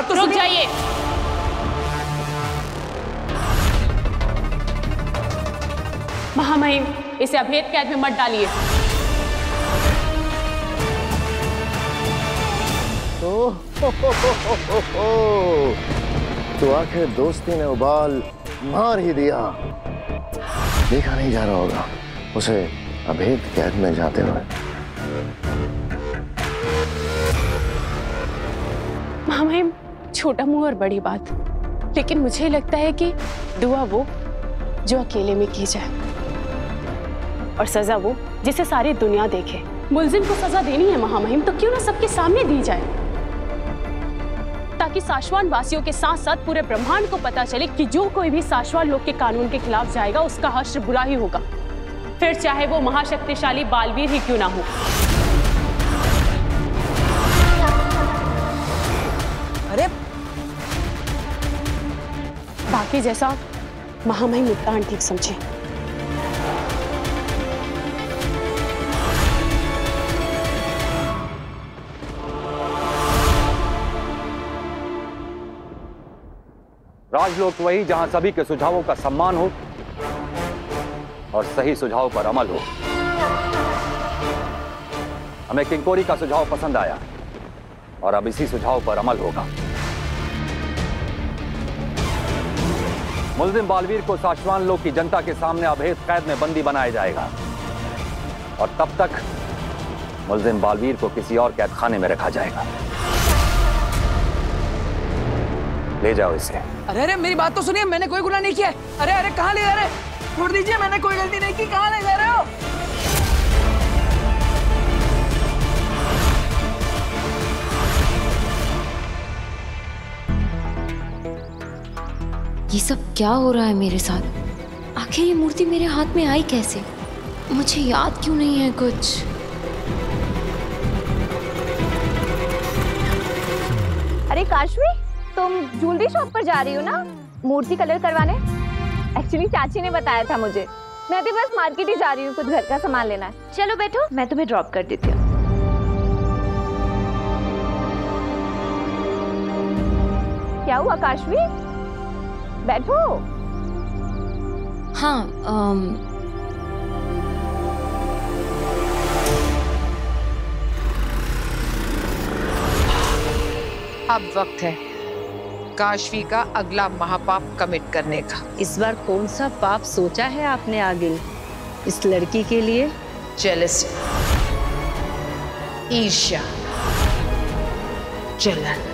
बात तो रुक जाइए। महामहिम, इसे अभेद कैद में मत डालिए। तो आखिर दोस्ती ने उबाल मार ही दिया। देखा नहीं जा रहा होगा उसे अभेद कैद में जाते हुए। महामहिम, छोटा मुंह और बड़ी बात, लेकिन मुझे लगता है कि दुआ वो जो अकेले में की जाए और सजा वो जिसे सारी दुनिया देखे। मुलजिम को सजा देनी है महामहिम, तो क्यों ना सबके सामने दी जाए, ताकि साशवान वासियों के साथ साथ पूरे ब्रह्मांड को पता चले कि जो कोई भी साशवान लोग के कानून के खिलाफ जाएगा उसका हश्र बुरा ही होगा, फिर चाहे वो महाशक्तिशाली बालवीर ही क्यों ना हो। अरे बाकी जैसा महामहिम मुत्तान ठीक समझे। राजलोक वही जहां सभी के सुझावों का सम्मान हो और सही सुझाव पर अमल हो। हमें किंकोरी का सुझाव पसंद आया और अब इसी सुझाव पर अमल होगा। मुलजिम बालवीर को साशवान लोक की जनता के सामने अभेद कैद में बंदी बनाया जाएगा और तब तक मुलजिम बालवीर को किसी और कैद खाने में रखा जाएगा। ले जाओ इसे। अरे अरे मेरी बात तो सुनिए, मैंने कोई गुनाह नहीं किया है। अरे अरे कहाँ ले जा रहे? छोड़ दीजिए, मैंने कोई गलती नहीं की। कहाँ ले जा रहे हो? ये सब क्या हो रहा है मेरे साथ? आखिर ये मूर्ति मेरे हाथ में आई कैसे? मुझे याद क्यों नहीं है कुछ? अरे काशवी, तुम ज्वेलरी शॉप पर जा रही हो ना मूर्ति कलर करवाने? एक्चुअली चाची ने बताया था मुझे। मैं भी बस मार्केट ही जा रही हूँ, कुछ घर का सामान लेना है। चलो बैठो, मैं तुम्हें ड्रॉप कर देती हूँ। क्या हुआ काशवी? बैठो। हाँ, अब वक्त है काशवी का अगला महापाप कमिट करने का। इस बार कौन सा पाप सोचा है आपने आगे इस लड़की के लिए? जेलसी, ईर्ष्या, जलन।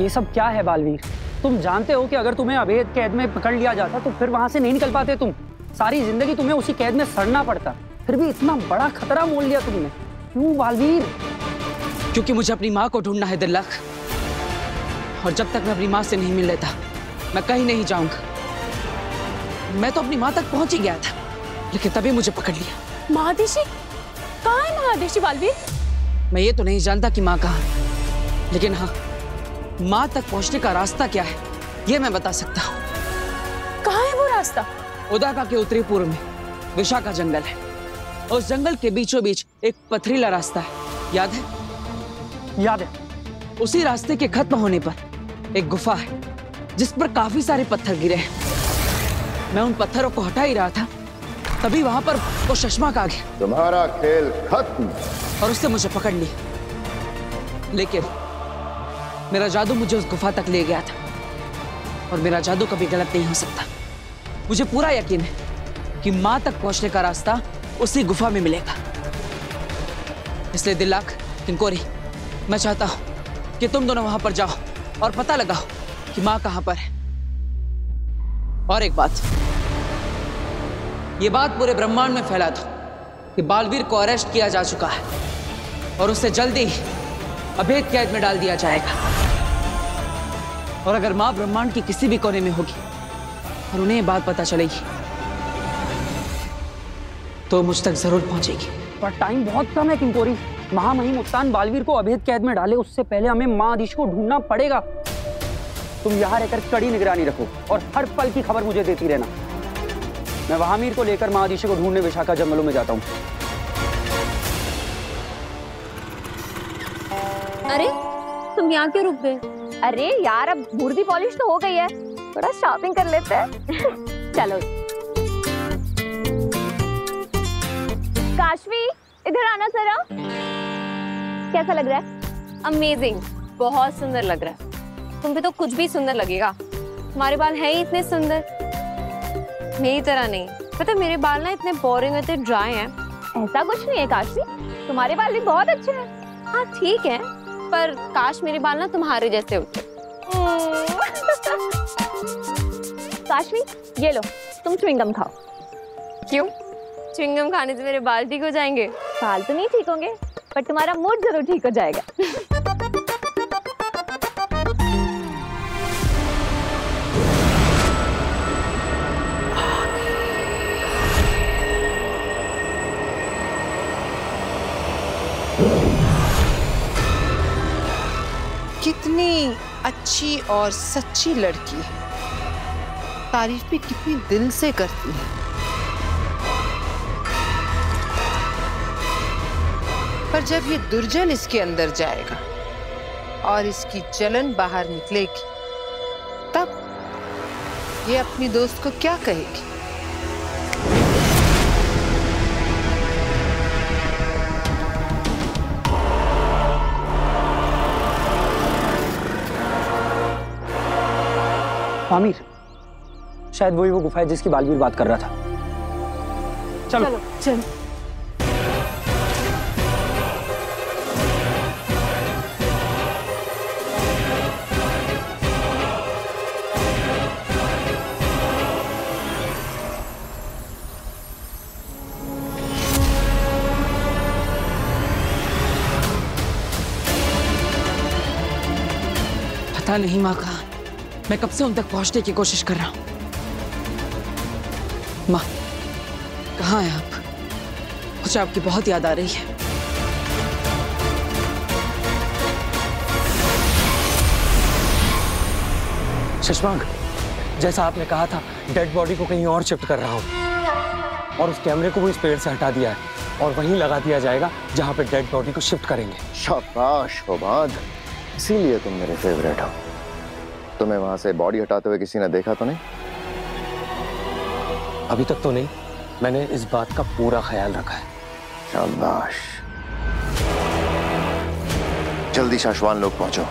ये सब क्या है बालवीर? तुम जानते हो कि अगर तुम्हें अभेद कैद में पकड़ लिया जाता तो फिर वहां से नहीं निकल पाते तुम। सारी जिंदगी तुम्हें उसी कैद में सड़ना पड़ता। फिर भी इतना बड़ा खतरा मोल लिया तुमने। क्यों बालवीर? क्योंकि मुझे अपनी माँ को ढूंढना है दिल्लक, और जब तक मैं अपनी माँ से नहीं मिल लेता मैं कहीं नहीं जाऊंगा। मैं तो अपनी माँ तक पहुंच ही गया था, लेकिन तभी मुझे पकड़ लिया। महादेशी? कहाँ है महादेशी बालवीर? मैं ये तो नहीं जानता कि माँ कहाँ है, लेकिन हाँ, माँ तक पहुंचने का रास्ता क्या है ये मैं बता सकता हूँ। कहाँ है वो रास्ता? उदाका के उत्तरी पूर्व में विशाखा जंगल है। उस जंगल के बीचों बीच एक पथरीला रास्ता है, याद है? याद है। उसी रास्ते के खत्म होने पर एक गुफा है जिस पर काफी सारे पत्थर गिरे हैं। मैं उन पत्थरों को हटा ही रहा था, तभी वहां पर वो शशमाक आ गया। तुम्हारा खेल खत्म। और उससे मुझे पकड़ लिया, लेकिन मेरा जादू मुझे उस गुफा तक ले गया था, और मेरा जादू कभी गलत नहीं हो सकता। मुझे पूरा यकीन है कि माँ तक पहुंचने का रास्ता उसी गुफा में मिलेगा। इसलिए दिल्लाक, किंकोरी, मैं चाहता हूं कि तुम दोनों वहां पर जाओ और पता लगाओ कि माँ कहां पर है। और एक बात, ये बात पूरे ब्रह्मांड में फैला दो कि बालवीर को अरेस्ट किया जा चुका है और उसे जल्दी ही अभेद कैद में डाल दिया जाएगा। और अगर माँ ब्रह्मांड की किसी भी कोने में होगी और उन्हें ये बात पता चलेगी तो मुझ तक जरूर पहुंचेगी। पर टाइम बहुत कम है किंकोरी। महामहिम उत्तान बालवीर को अभेद कैद में डाले उससे पहले हमें माँ आदिश को ढूंढना पड़ेगा। तुम यहाँ रहकर कड़ी निगरानी रखो और हर पल की खबर मुझे देती रहना। मैं वहामीर को लेकर माँ आदिश को ढूंढने विशाखा जंगलों में जाता हूँ। अरे तुम यहाँ क्यों रुक गए? अरे यार अब मूर्ति पॉलिश तो हो गई है, थोड़ा शॉपिंग कर लेते हैं। चलो काशवी इधर आना जरा। कैसा लग रहा है? अमेजिंग, बहुत सुंदर लग रहा है। तुम पे तो कुछ भी सुंदर लगेगा, तुम्हारे बाल हैं ही इतने सुंदर। मेरी तरह नहीं, पता मेरे बाल ना इतने बोरिंग और इतने ड्राई हैं। ऐसा कुछ नहीं है काशवी, तुम्हारे बाल भी बहुत अच्छे हैं। हाँ ठीक है, पर काश मेरे बाल ना तुम्हारे जैसे होते। काशवी ये लो, तुम च्युइंगम खाओ। क्यों? च्युइंगम खाने से मेरे बाल ठीक हो जाएंगे? बाल तो नहीं ठीक होंगे, पर तुम्हारा मूड जरूर ठीक हो जाएगा। कितनी अच्छी और सच्ची लड़की है, तारीफ भी कितनी दिल से करती है। पर जब ये दुर्जन इसके अंदर जाएगा और इसकी जलन बाहर निकलेगी, तब ये अपनी दोस्त को क्या कहेगी? आमिर, शायद वही वो गुफा है जिसकी बालवीर बात कर रहा था। चलो चल। पता नहीं माँ कहाँ, मैं कब से उन तक पहुंचने की कोशिश कर रहा हूं। माँ कहाँ हैं आप? मुझे आपकी बहुत याद आ रही है। शशांक, जैसा आपने कहा था, डेड बॉडी को कहीं और शिफ्ट कर रहा हूं और उस कैमरे को वो इस पेड़ से हटा दिया है और वहीं लगा दिया जाएगा जहां पे डेड बॉडी को शिफ्ट करेंगे। शाबाश होबाद, इसीलिए तुम मेरे फेवरेट हो। तुम्हें वहां से बॉडी हटाते हुए किसी ने देखा तो नहीं? अभी तक तो नहीं, मैंने इस बात का पूरा ख्याल रखा है। शाबाश, जल्दी शाश्वान लोग पहुंचो।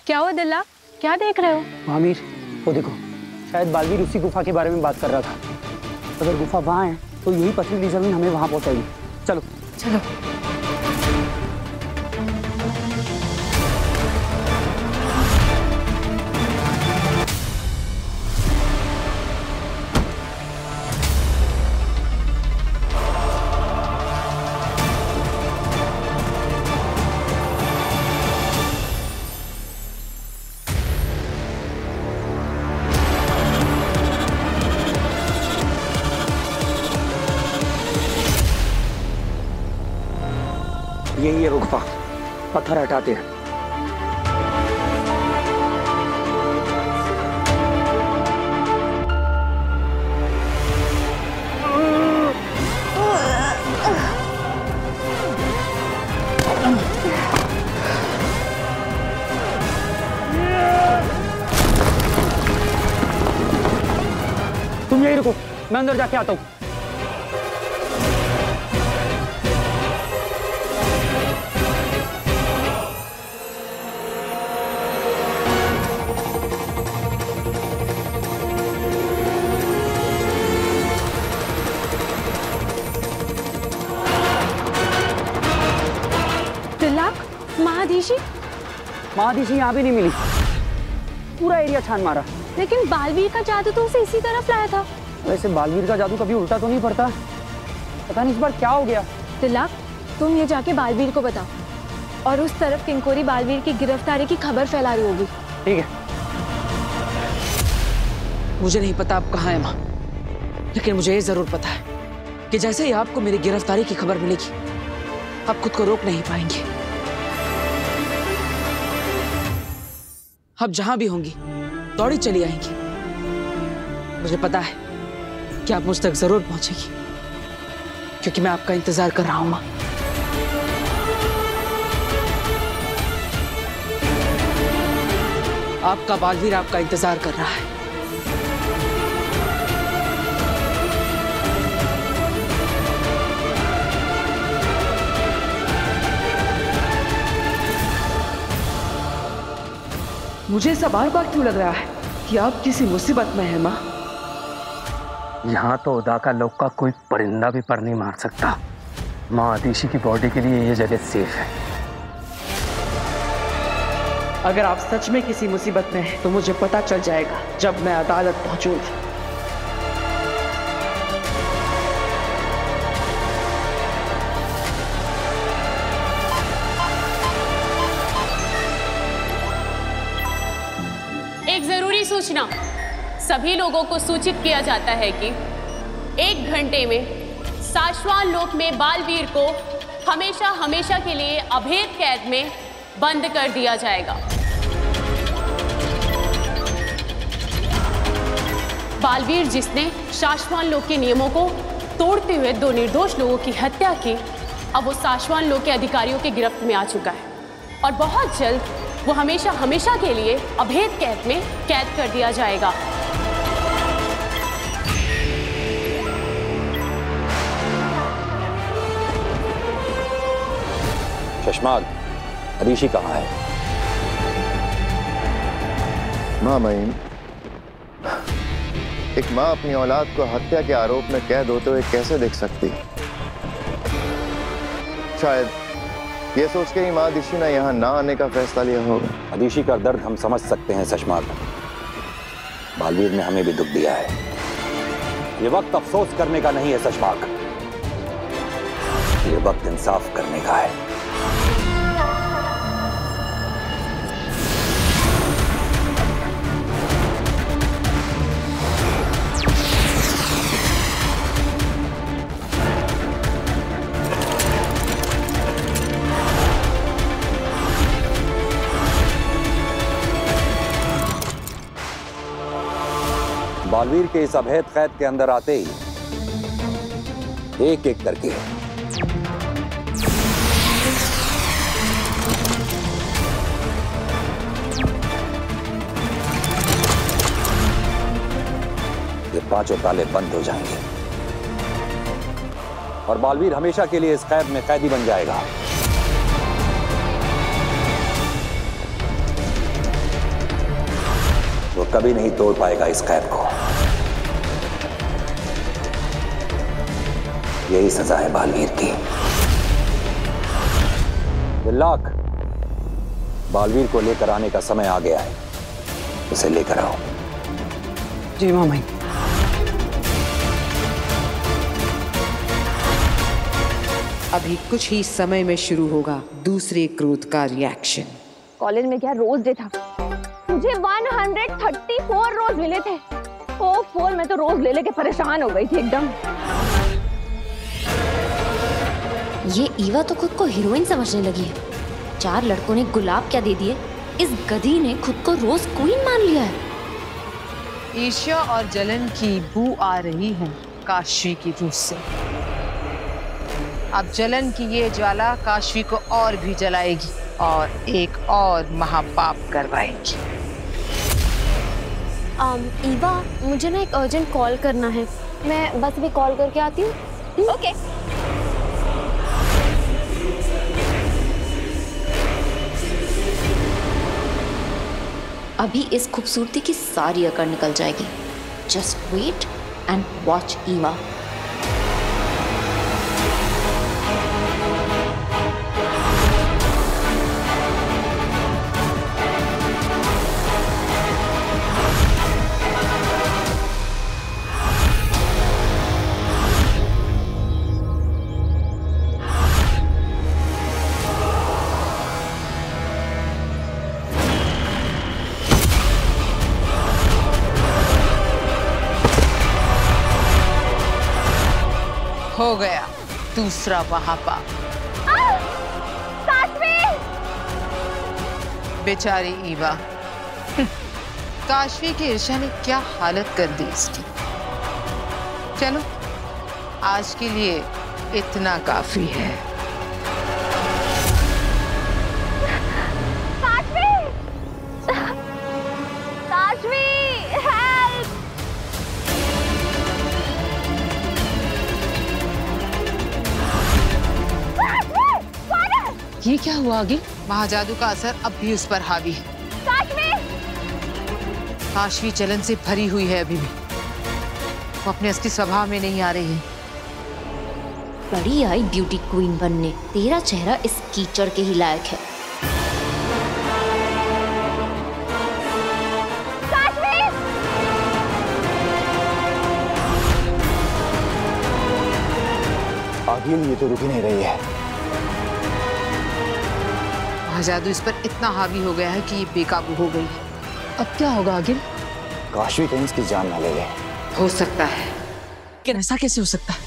क्या हुआ दिल्ला, क्या देख रहे हो? आमिर, वो देखो, शायद बालवीर उसी गुफा के बारे में बात कर रहा था। अगर गुफा वहां है तो यही पथरीली जमीन हमें वहां पहुंचाएगी। चलो चलो। यही है वो गुफा, पत्थर हटाते हैं। तुम यही रुको, मैं अंदर जाके आता हूँ। महादिशी यहाँ भी नहीं मिली, पूरा एरिया छान मारा। लेकिन बालवीर का जादू तो उसे इसी तरफ लाया था। वैसे बालवीर का जादू कभी उल्टा तो नहीं पड़ता, पता नहीं इस बार क्या हो गया। तिलक, तुम ये जाके बालवीर को बताओ और उस तरफ किंकोरी बालवीर की गिरफ्तारी की खबर फैला रही होगी। ठीक है। मुझे नहीं पता आप कहाँ हैं माँ, लेकिन मुझे ये जरूर पता है कि जैसे ही आपको मेरी गिरफ्तारी की खबर मिलेगी आप खुद को रोक नहीं पाएंगे। आप जहां भी होंगी दौड़ी चली आएंगी। मुझे पता है कि आप मुझ तक जरूर पहुंचेगी, क्योंकि मैं आपका इंतजार कर रहा हूं मां। आपका बालवीर आपका इंतजार कर रहा है। मुझे ऐसा बार बार क्यों लग रहा है कि आप किसी मुसीबत में हैं मां? यहाँ तो उदा का लोग का कोई परिंदा भी पर नहीं मार सकता। माँ आदिशी की बॉडी के लिए ये जगह सेफ है। अगर आप सच में किसी मुसीबत में हैं तो मुझे पता चल जाएगा जब मैं अदालत पहुंचूंगी। एक जरूरी सूचना, सभी लोगों को सूचित किया जाता है कि 1 घंटे में साशवान लोक में बालवीर को हमेशा हमेशा के लिए अभेद कैद में बंद कर दिया जाएगा। बालवीर जिसने साशवान लोक के नियमों को तोड़ते हुए 2 निर्दोष लोगों की हत्या की, अब वो साशवान लोक के अधिकारियों की गिरफ्त में आ चुका है और बहुत जल्द वो हमेशा हमेशा के लिए अभेद कैद में कैद कर दिया जाएगा। शशमाग, आदिशी कहाँ है? माँ महीम, एक माँ अपनी औलाद को हत्या के आरोप में कैद होते हुए कैसे देख सकती? शायद ये सोच के ही माँ आदिशी ने यहाँ ना आने का फैसला लिया होगा। आदिशी का दर्द हम समझ सकते हैं शशमाग। बालवीर ने हमें भी दुख दिया है। ये वक्त अफसोस करने का नहीं है शशमाग, ये वक्त इंसाफ करने का है। बालवीर के इस अभेद कैद के अंदर आते ही एक एक करके ये 5 ताले बंद हो जाएंगे और बालवीर हमेशा के लिए इस कैद में कैदी बन जाएगा। वो कभी नहीं तोड़ पाएगा इस कैद को। यही सजा है बालवीर की। बिल्लाक, बालवीर को लेकर आने का समय आ गया है, उसे लेकर आओ। जी मामा। अभी कुछ ही समय में शुरू होगा दूसरे क्रोध का रिएक्शन। कॉलेज में क्या रोज डे था, मुझे 134 रोज मिले थे। ओह, मैं तो रोज ले लेके परेशान हो गई थी एकदम। ये ईवा तो खुद को हीरोइन समझने लगी है। 4 लड़कों ने गुलाब क्या दे दिए, इस गधी ने खुद को रोज क्वीन मान लिया है। ईर्ष्या और जलन की बू आ रही है काशवी की रूह से। अब जलन की ये ज्वाला काशवी को और भी जलाएगी और एक और महापाप करवाएगी। ईवा, मुझे ना एक अर्जेंट कॉल करना है, मैं बस भी कॉल करके आती हूँ। ओके। अभी इस खूबसूरती की सारी अकड़ निकल जाएगी। Just wait and watch Eva. हो गया दूसरा महापाप। बेचारी ईवा, काशवी की ईर्ष्या ने क्या हालत कर दी इसकी। चलो आज के लिए इतना काफी है। ये क्या हुआ आगे? महाजादू का असर अब भी उस पर हावी है। काशवी जलन से भरी हुई है अभी भी। वो अपने असली स्वभाव में नहीं आ रही है। बड़ी आई ब्यूटी क्वीन बनने, तेरा चेहरा इस कीचड़ के ही लायक है। आगिल, ये तो रुक ही नहीं रही है। महाजादू इस पर इतना हावी हो गया है कि ये बेकाबू हो गई है। अब क्या होगा आगिल? काशवी कहीं इसकी जान ना ले ले। हो सकता है। लेकिन ऐसा कैसे हो सकता है?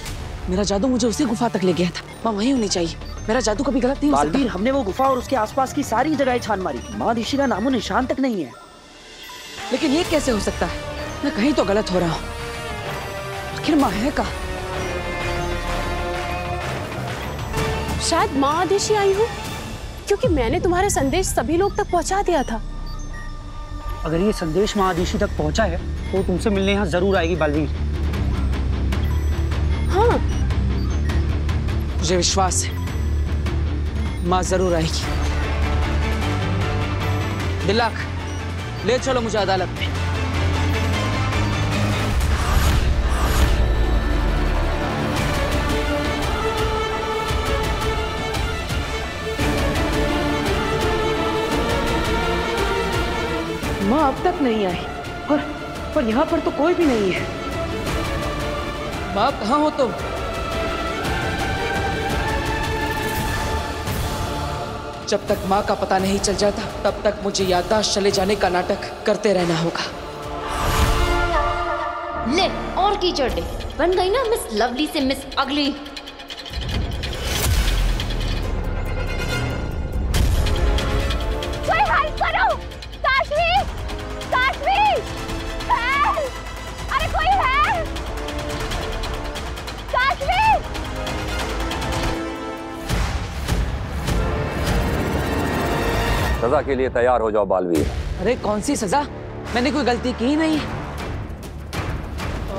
मेरा जादू मुझे उसी गुफा तक ले गया था। माँ वहीं होनी चाहिए। मेरा जादू कभी गलत नहीं हो सकता। बालवीर, हमने वो गुफा और उसके आसपास की सारी जगह छान मारी, माँ ऋषि का नामो निशान तक नहीं है। लेकिन ये कैसे हो सकता है? मैं कहीं तो गलत हो रहा हूँ। आखिर माँ है कहाँ? शायद माँ आदिशी आई हो, क्योंकि मैंने तुम्हारा संदेश सभी लोग तक पहुंचा दिया था। अगर ये संदेश माँ आदिशी तक पहुंचा है तो तुमसे मिलने यहाँ जरूर आएगी बालवीर। हाँ, मुझे विश्वास है माँ जरूर आएगी। दिलाक, ले चलो मुझे अदालत में। माँ अब तक नहीं आई पर यहाँ पर तो कोई भी नहीं है। माँ कहाँ हो तुम? जब तक माँ का पता नहीं चल जाता तब तक मुझे याददाश्त चले जाने का नाटक करते रहना होगा। ले और कीचड़ दे, बन गई ना मिस लवली से मिस अगली। कोई हेल्प करो! काशवी! काशवी! हेल्प! अरे कोई है! काशवी! सजा के लिए तैयार हो जाओ बालवीर। अरे कौन सी सजा? मैंने कोई गलती की ही नहीं है।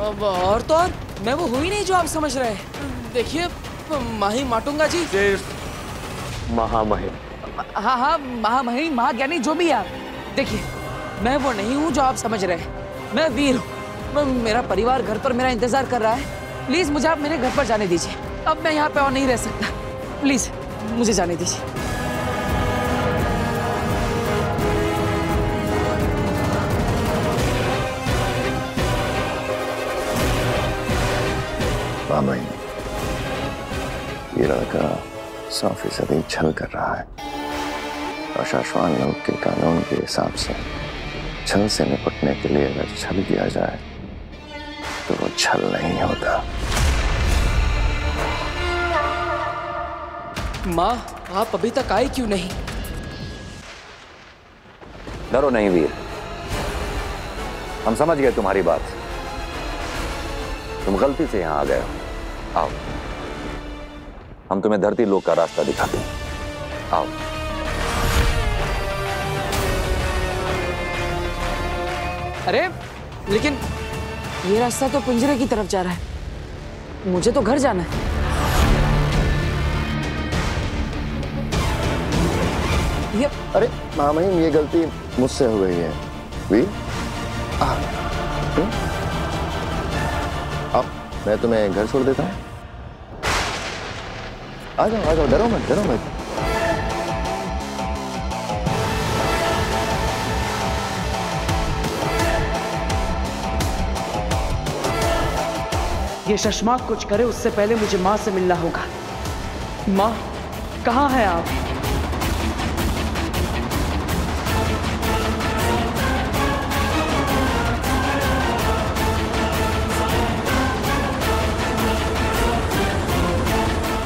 अब और तो और मैं वो हुई नहीं जो आप समझ रहे हैं। देखिए माही माटूंगा जी। महामहिम। हाँ हाँ, महामहिम, महाज्ञानी, जो भी आप। देखिए मैं वो नहीं हूँ जो आप समझ रहे हैं। मैं वीर हूँ। मेरा परिवार घर पर मेरा इंतजार कर रहा है। प्लीज मुझे आप मेरे घर पर जाने दीजिए। अब मैं यहाँ पे और नहीं रह सकता। प्लीज मुझे जाने दीजिए। महामहिम, ये लड़का 100% छल कर रहा है और शाश्वान लोग के कानून के हिसाब से छल से निपटने के लिए अगर छल किया जाए तो वो छल नहीं होता। माँ आप अभी तक आए क्यों नहीं? डरो नहीं वीर, हम समझ गए तुम्हारी बात। तुम गलती से यहां आ गए हो। आओ हम तुम्हें धरती लोक का रास्ता दिखाते हैं। आओ। अरे लेकिन ये रास्ता तो पिंजरे की तरफ जा रहा है। मुझे तो घर जाना है। ये अरे महामहिम, ये गलती मुझसे हो गई है। वीर, अब मैं तुम्हें घर छोड़ देता हूँ। आ जाओ, डरो मत, डरो मत। ये शशमाक कुछ करे उससे पहले मुझे माँ से मिलना होगा। माँ कहाँ है आप?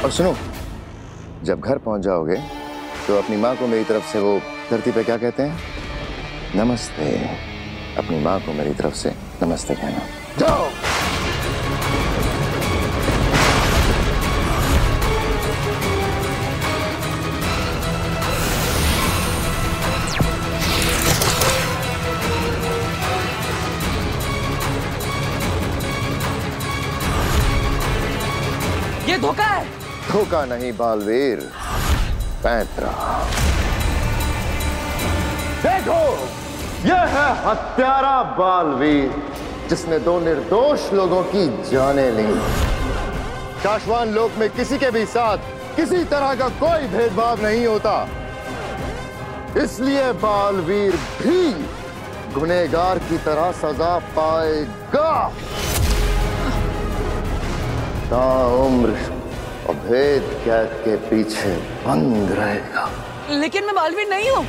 और सुनो, जब घर पहुंच जाओगे तो अपनी माँ को मेरी तरफ से वो धरती पे क्या कहते हैं, नमस्ते। अपनी माँ को मेरी तरफ से नमस्ते कहना। जाओ। ये धोखा है। धोखा नहीं बालवीर, पैंतरा। देखो, यह है हत्यारा बालवीर, जिसने 2 निर्दोष लोगों की जानें ली। शाश्वान लोक में किसी के भी साथ किसी तरह का कोई भेदभाव नहीं होता, इसलिए बालवीर भी गुनहगार की तरह सजा पाएगा। ताउम्र अभेद कैद के पीछे बंद रहेगा। लेकिन मैं बालवीर नहीं हूँ।